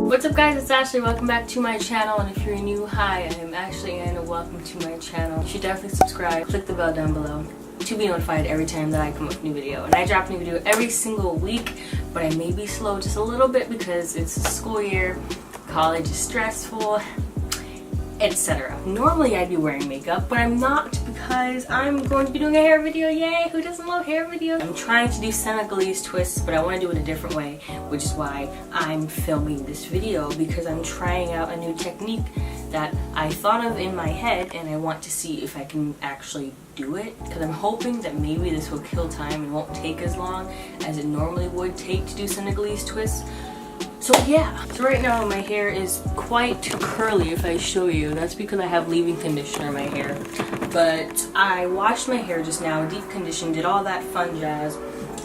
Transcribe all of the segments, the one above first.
What's up guys, it's Ashley. Welcome back to my channel, and if you're new, hi, I am Ashley and welcome to my channel. You should definitely subscribe, click the bell down below to be notified every time that I come up with a new video. And I drop a new video every single week, but I may be slow just a little bit because it's a school year, college is stressful, etc. Normally I'd be wearing makeup, but I'm not because I'm going to be doing a hair video. Yay! Who doesn't love hair videos? I'm trying to do Senegalese twists, but I want to do it a different way, which is why I'm filming this video, because I'm trying out a new technique that I thought of in my head, and I want to see if I can actually do it, because I'm hoping that maybe this will kill time and won't take as long as it normally would take to do Senegalese twists. So yeah, so right now my hair is quite curly. If I show you, that's because I have leave-in conditioner in my hair. But I washed my hair just now, deep conditioned, did all that fun jazz.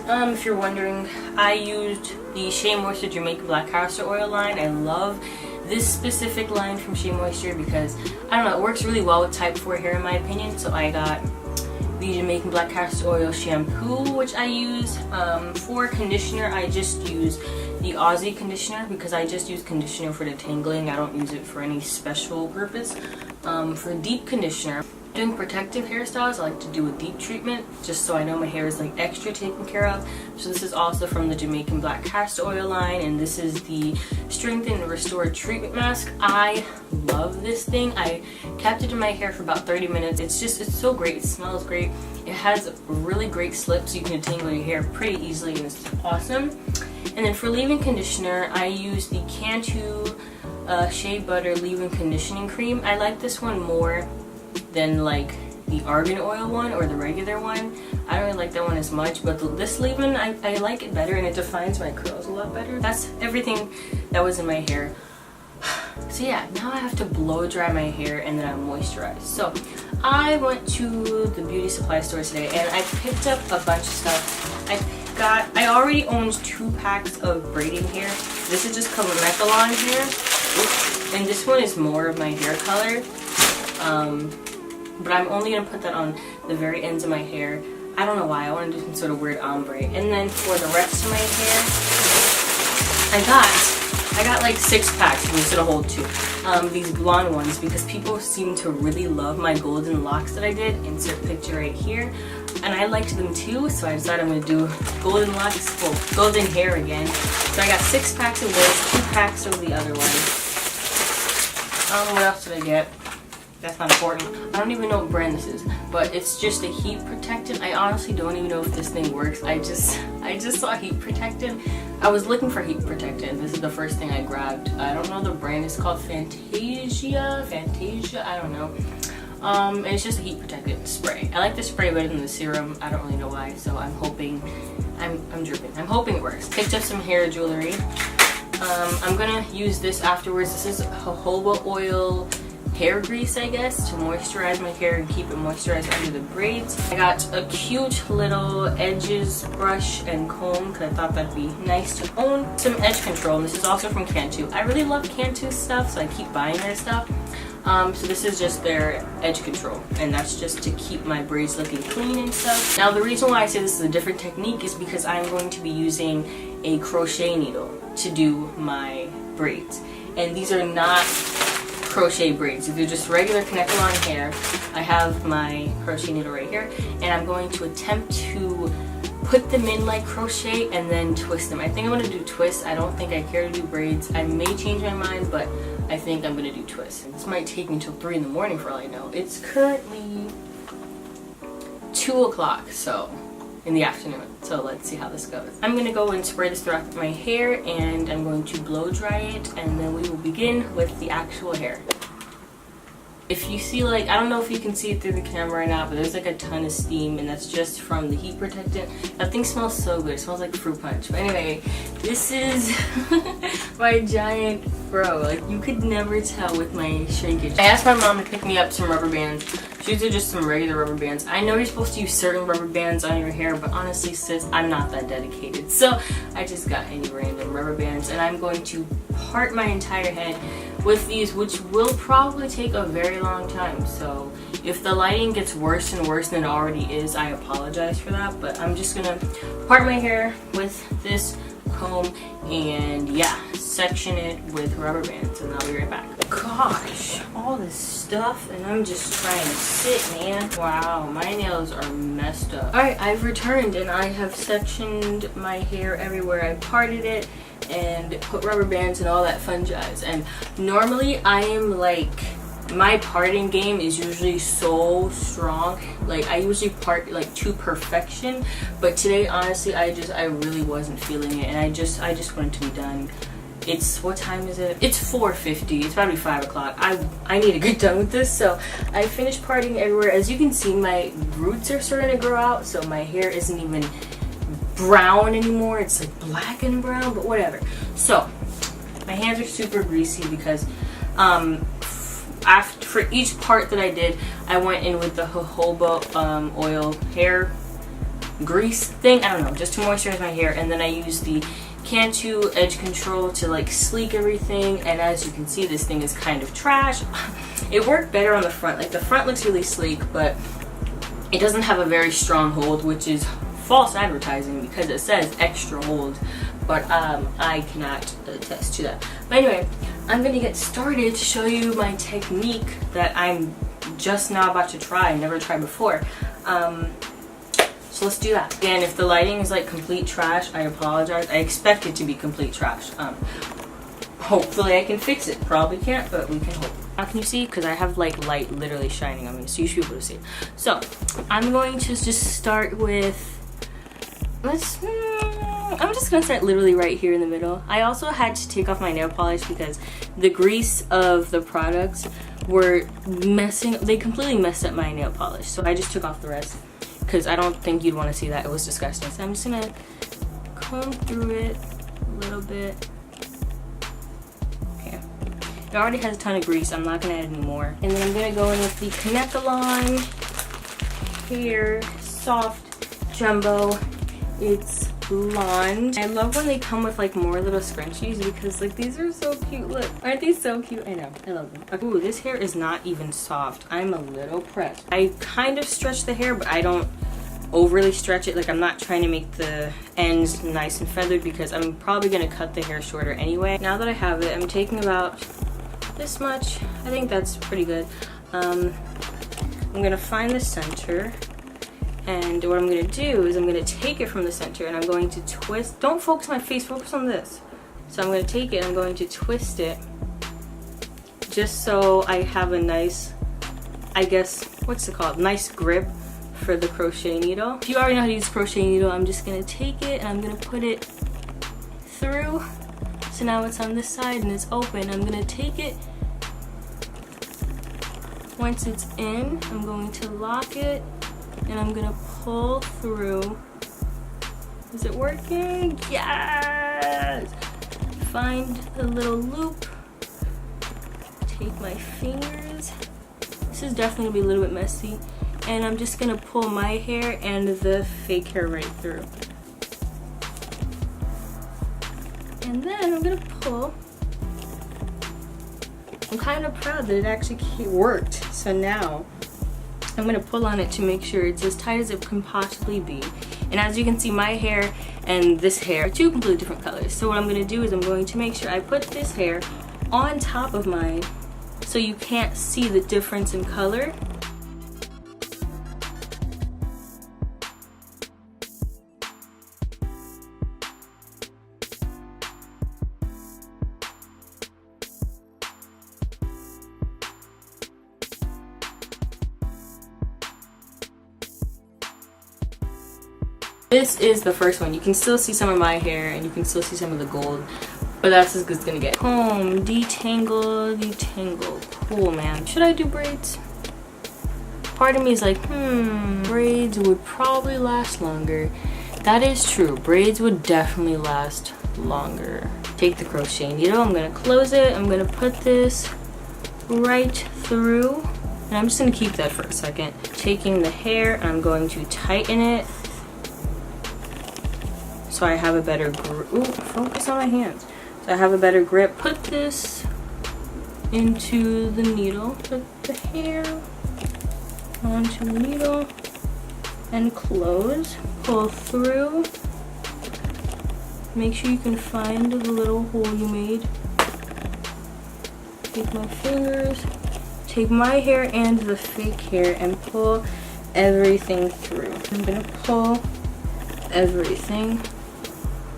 If you're wondering, I used the Shea Moisture Jamaican Black Castor Oil line. I love this specific line from Shea Moisture because, I don't know, it works really well with type 4 hair in my opinion. So I got the Jamaican Black Castor Oil shampoo, which I use. For conditioner, I just use the Aussie conditioner because I just use conditioner for detangling. I don't use it for any special purpose. For deep conditioner, doing protective hairstyles, I like to do a deep treatment just so I know my hair is like extra taken care of. So this is also from the Jamaican Black Castor Oil line, and this is the Strengthen and Restore Treatment Mask. I love this thing. I kept it in my hair for about 30 minutes. It's so great. It smells great. It has really great slip, so you can detangle your hair pretty easily, and it's awesome. And then for leave-in conditioner, I use the Cantu Shea Butter Leave-in Conditioning Cream. I like this one more than like the argan oil one or the regular one. I don't really like that one as much, but this leave-in, I like it better, and it defines my curls a lot better. That's everything that was in my hair. So yeah, now I have to blow dry my hair and then I moisturize. So I went to the beauty supply store today and I picked up a bunch of stuff. I already owned 2 packs of braiding hair. This is just Mechalon hair. Oops. And this one is more of my hair color. But I'm only going to put that on the very ends of my hair. I don't know why. I want to do some sort of weird ombre. And then for the rest of my hair, I got like 6 packs instead of hold 2. These blonde ones, because people seem to really love my golden locks that I did. Insert picture right here. And I liked them too, so I decided I'm going to do golden locks, well, golden hair again. So I got 6 packs of this, 2 packs of the other one. What else did I get? That's not important. I don't even know what brand this is, but it's just a heat protectant. I honestly don't even know if this thing works. I just saw heat protectant. I was looking for heat protectant. This is the first thing I grabbed. I don't know the brand. It's called Fantasia, I don't know. And it's just a heat protectant spray. I like the spray better than the serum. I don't really know why, so I'm hoping, I'm dripping. I'm hoping it works. Picked up some hair jewelry. I'm gonna use this afterwards. This is jojoba oil hair grease, I guess, to moisturize my hair and keep it moisturized under the braids. I got a cute little edges brush and comb because I thought that'd be nice to own. Some edge control, and this is also from Cantu. I really love Cantu stuff, so I keep buying their stuff. So this is just their edge control, and that's just to keep my braids looking clean and stuff. Now the reason why I say this is a different technique is because I'm going to be using a crochet needle to do my braids, and these are not crochet braids. They're just regular Mechalon hair. I have my crochet needle right here, and I'm going to attempt to put them in like crochet and then twist them. I think I'm going to do twists. I don't think I care to do braids. I may change my mind, but I think I'm going to do twists. And this might take me till 3 in the morning for all I know. It's currently 2 o'clock, so in the afternoon. So let's see how this goes. I'm going to go and spray this throughout my hair, and I'm going to blow dry it, and then we will begin with the actual hair. If you see, like, I don't know if you can see it through the camera right now, but there's like a ton of steam, and that's just from the heat protectant. That thing smells so good. It smells like fruit punch. But anyway, this is my giant fro. Like, you could never tell with my shrinkage. I asked my mom to pick me up some rubber bands. These are just some regular rubber bands. I know you're supposed to use certain rubber bands on your hair, but honestly, sis, I'm not that dedicated. So I just got any random rubber bands, and I'm going to part my entire head with these, which will probably take a very long time. So if the lighting gets worse and worse than it already is, I apologize for that, but I'm just gonna part my hair with this comb and yeah, section it with rubber bands, and I'll be right back. Gosh, all this stuff and I'm just trying to sit, man. Wow, my nails are messed up. Alright, I've returned and I have sectioned my hair everywhere. I parted it and put rubber bands and all that fun jazz. And normally I am like, my parting game is usually so strong. Like I usually part like to perfection, but today honestly I really wasn't feeling it, and I just wanted to be done. It's, what time is it? It's 4:50. It's about to be 5 o'clock. I need to get done with this. So I finished parting everywhere. As you can see, my roots are starting to grow out, so my hair isn't even brown anymore. It's like black and brown, but whatever. So my hands are super greasy because after, for each part that I did, I went in with the jojoba oil hair grease thing, I don't know, just to moisturize my hair, and then I used the Cantu edge control to like sleek everything. And as you can see, this thing is kind of trash. It worked better on the front. Like the front looks really sleek, but it doesn't have a very strong hold, which is false advertising because it says extra hold, but I cannot attest to that. But anyway, I'm gonna get started to show you my technique that I'm just now about to try. I never tried before. So let's do that. Again, if the lighting is like complete trash, I apologize. I expect it to be complete trash. Hopefully I can fix it. Probably can't, but we can hope. How can you see? Because I have like light literally shining on me, so you should be able to see it. So I'm going to just start with, I'm just gonna start literally right here in the middle. I also had to take off my nail polish because the grease of the products were they completely messed up my nail polish. So I just took off the rest because I don't think you'd want to see that. It was disgusting. So I'm just gonna comb through it a little bit. Okay. It already has a ton of grease. I'm not gonna add any more. And then I'm gonna go in with the Kanekalon Hair Soft Jumbo. It's blonde. I love when they come with like more little scrunchies because like these are so cute. Look, aren't these so cute? I know, I love them. Okay. Ooh, this hair is not even soft. I'm a little pressed. I kind of stretch the hair, but I don't overly stretch it. Like I'm not trying to make the ends nice and feathered because I'm probably gonna cut the hair shorter anyway. Now that I have it, I'm taking about this much. I think that's pretty good. I'm gonna find the center. And what I'm going to do is I'm going to take it from the center and I'm going to twist. Don't focus on my face, focus on this. So I'm going to take it and I'm going to twist it just so I have a nice, I guess, what's it called? Nice grip for the crochet needle. If you already know how to use crochet needle, I'm just going to take it and I'm going to put it through. So now it's on this side and it's open. I'm going to take it. Once it's in, I'm going to lock it. And I'm gonna pull through. Is it working? Yes! Find the little loop. Take my fingers. This is definitely gonna be a little bit messy. And I'm just gonna pull my hair and the fake hair right through. And then I'm gonna pull. I'm kind of proud that it actually worked. So now I'm going to pull on it to make sure it's as tight as it can possibly be. And as you can see, my hair and this hair are two completely different colors. So what I'm going to do is I'm going to make sure I put this hair on top of mine so you can't see the difference in color. This is the first one. You can still see some of my hair and you can still see some of the gold, but that's as good as it's gonna get. Comb, detangle, detangle. Cool, man. Should I do braids? Part of me is like, braids would probably last longer. That is true. Braids would definitely last longer. Take the crochet needle. I'm gonna close it. I'm gonna put this right through. And I'm just gonna keep that for a second. Taking the hair, I'm going to tighten it. So I have a better grip. Ooh, focus on my hands. So I have a better grip. Put this into the needle. Put the hair onto the needle and close. Pull through. Make sure you can find the little hole you made. Take my fingers, take my hair and the fake hair and pull everything through. I'm gonna pull everything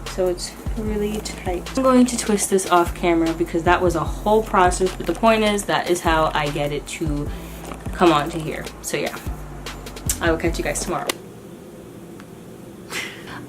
so it's really tight. I'm going to twist this off camera because that was a whole process, but the point is that is how I get it to come onto here. So yeah, I will catch you guys tomorrow.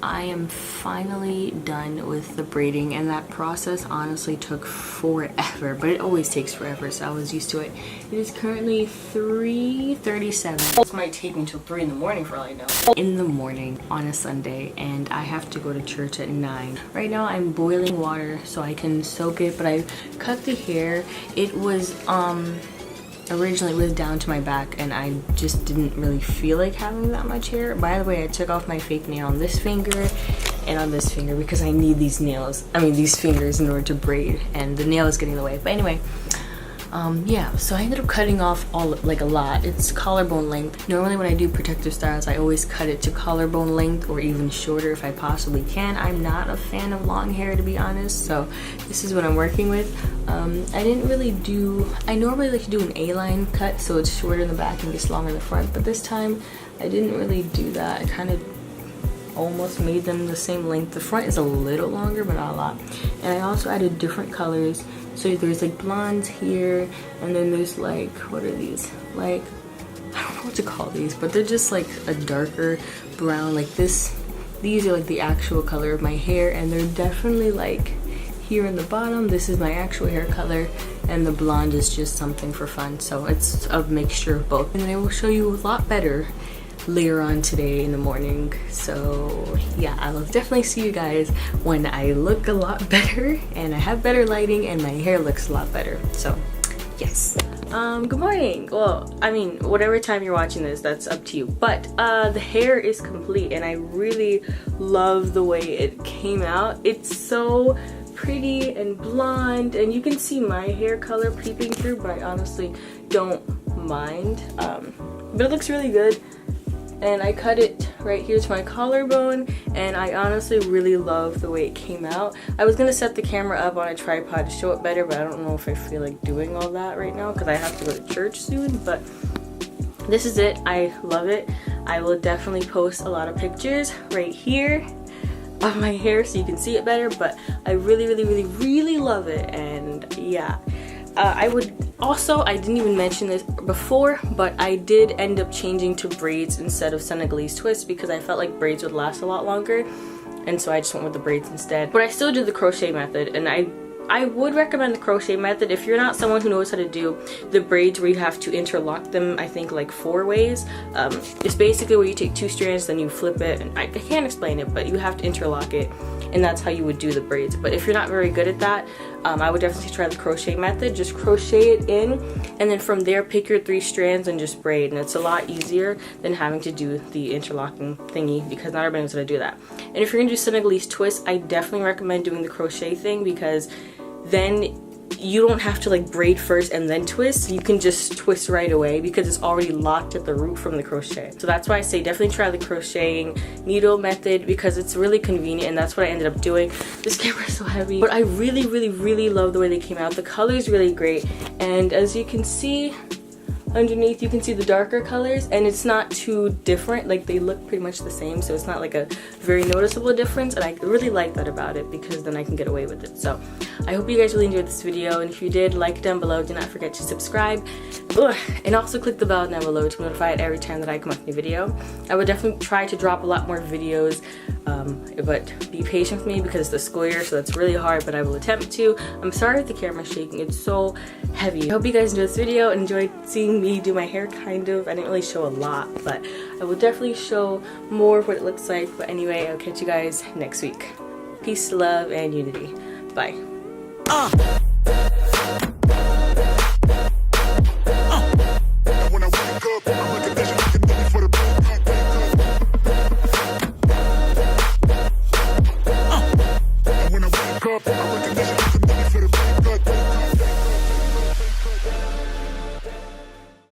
I am finally done with the braiding, and that process honestly took forever, but it always takes forever, so I was used to it. It is currently 3:37. This might take me until 3 in the morning for all I know. In the morning on a Sunday, and I have to go to church at 9. Right now I'm boiling water so I can soak it, but I cut the hair. It was originally it was down to my back, and I just didn't really feel like having that much hair. By the way, I took off my fake nail on this finger and on this finger because I need these these fingers in order to braid, and the nail is getting in the way. But anyway, yeah, so I ended up cutting off a lot. It's collarbone length. Normally when I do protective styles, I always cut it to collarbone length or even shorter if I possibly can. I'm not a fan of long hair, to be honest, so this is what I'm working with. I normally like to do an A-line cut, so it's shorter in the back and gets longer in the front, but this time I didn't really do that. I kind of almost made them the same length. The front is a little longer, but not a lot. And I also added different colors. So there's like blondes here, and then there's like, what are these? Like, I don't know what to call these, but they're just like a darker brown, like this. These are like the actual color of my hair, and they're definitely like here in the bottom. This is my actual hair color, and the blonde is just something for fun. So it's a mixture of both. And then I will show you a lot better later on today in the morning. So yeah, I will definitely see you guys when I look a lot better and I have better lighting and my hair looks a lot better. So yes, good morning. Well, I mean, whatever time you're watching this, that's up to you, but the hair is complete and I really love the way it came out. It's so pretty and blonde, and you can see my hair color peeping through, but I honestly don't mind. But it looks really good. And I cut it right here to my collarbone, and I honestly really love the way it came out. I was gonna set the camera up on a tripod to show it better, but I don't know if I feel like doing all that right now because I have to go to church soon. But this is it. I love it. I will definitely post a lot of pictures right here of my hair so you can see it better, but I really love it. And yeah, I didn't even mention this before, but I did end up changing to braids instead of Senegalese twists because I felt like braids would last a lot longer, and so I just went with the braids instead. But I still do the crochet method, and I would recommend the crochet method if you're not someone who knows how to do the braids where you have to interlock them, I think like 4 ways. It's basically where you take 2 strands, then you flip it, and I can't explain it, but you have to interlock it, and that's how you would do the braids. But if you're not very good at that, I would definitely try the crochet method. Just crochet it in, and then from there pick your 3 strands and just braid, and it's a lot easier than having to do the interlocking thingy because not everybody's gonna do that. And if you're gonna do Senegalese twists, I definitely recommend doing the crochet thing because then you don't have to like braid first and then twist. You can just twist right away because it's already locked at the root from the crochet. So that's why I say definitely try the crocheting needle method because it's really convenient, and that's what I ended up doing. This camera is so heavy, but I really love the way they came out. The color is really great, and as you can see underneath, you can see the darker colors, and it's not too different. Like, they look pretty much the same, so it's not like a very noticeable difference, and I really like that about it because then I can get away with it. So I hope you guys really enjoyed this video, and if you did, like down below. Do not forget to subscribe. And also click the bell down below to be notified every time that I come up with a new video. I would definitely try to drop a lot more videos, but be patient with me because it's the school year, so that's really hard, but I will attempt to. I'm sorry if the camera's shaking, it's so heavy. I hope you guys enjoyed this video and enjoyed seeing me do my hair, kind of. I didn't really show a lot, but I will definitely show more of what it looks like. But anyway, I'll catch you guys next week. Peace, love, and unity. Bye.